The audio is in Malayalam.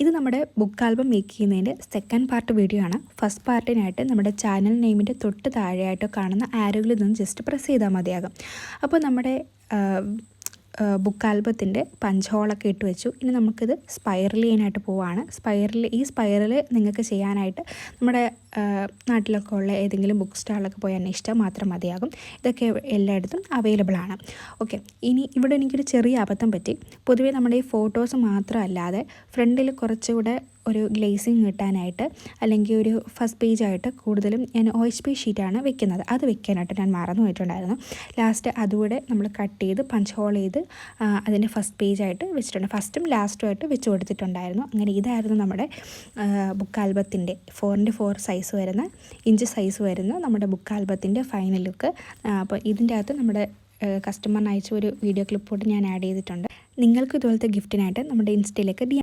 ഇത് നമ്മുടെ ബുക്ക് ആൽബം മേക്ക് ചെയ്യുന്നതിൻ്റെ സെക്കൻഡ് പാർട്ട് വീഡിയോ ആണ്. ഫസ്റ്റ് പാർട്ടിനായിട്ട് നമ്മുടെ ചാനൽ നെയിമിൻ്റെ തൊട്ട് താഴെയായിട്ട് കാണുന്ന ആരോയിൽ നിന്ന് ജസ്റ്റ് പ്രസ് ചെയ്താൽ മതിയാകും. അപ്പോൾ നമ്മുടെ ബുക്ക് ആൽബത്തിൻ്റെ പഞ്ച് ഹോളൊക്കെ ഇട്ട് വെച്ചു. ഇനി നമുക്കിത് സ്പൈറൽ ചെയ്യാനായിട്ട് പോവുകയാണ്. ഈ സ്പൈറൽ നിങ്ങൾക്ക് ചെയ്യാനായിട്ട് നമ്മുടെ നാട്ടിലൊക്കെ ഉള്ള ഏതെങ്കിലും ബുക്ക് സ്റ്റാളിലൊക്കെ പോയി അന്വേഷിച്ചാൽ മാത്രം മതിയാകും. ഇതൊക്കെ എല്ലായിടത്തും അവൈലബിൾ ആണ്. ഓക്കെ, ഇനി ഇവിടെ എനിക്കൊരു ചെറിയ അബദ്ധം പറ്റി. പൊതുവേ നമ്മുടെ ഈ ഫോട്ടോസ് മാത്രമല്ലാതെ ഫ്രണ്ടിൽ കുറച്ചുകൂടെ ഒരു ഗ്ലേസിങ് കിട്ടാനായിട്ട് അല്ലെങ്കിൽ ഒരു ഫസ്റ്റ് പേജായിട്ട് കൂടുതലും ഞാൻ OHP ഷീറ്റാണ് വെക്കുന്നത്. അത് വെക്കാനായിട്ട് ഞാൻ മറന്നു പോയിട്ടുണ്ടായിരുന്നു. ലാസ്റ്റ് അതുകൂടെ നമ്മൾ കട്ട് ചെയ്ത് പഞ്ച് ഹോൾ ചെയ്ത് അതിൻ്റെ ഫസ്റ്റ് പേജായിട്ട് വെച്ചിട്ടുണ്ട്. ഫസ്റ്റും ലാസ്റ്റുമായിട്ട് വെച്ച് കൊടുത്തിട്ടുണ്ടായിരുന്നു. അങ്ങനെ ഇതായിരുന്നു നമ്മുടെ ബുക്ക് ആൽബത്തിൻ്റെ 4x4 ഇഞ്ച് സൈസ് വരുന്ന നമ്മുടെ ബുക്ക് ആൽബത്തിൻ്റെ ഫൈനൽ ലുക്ക്. അപ്പോൾ ഇതിൻ്റെ അകത്ത് നമ്മുടെ കസ്റ്റമറിന് അയച്ച ഒരു വീഡിയോ ക്ലിപ്പോട്ട് ഞാൻ ആഡ് ചെയ്തിട്ടുണ്ട്. നിങ്ങൾക്ക് ഇതുപോലത്തെ ഗിഫ്റ്റിനായിട്ട് നമ്മുടെ ഇൻസ്റ്റയിലേക്ക്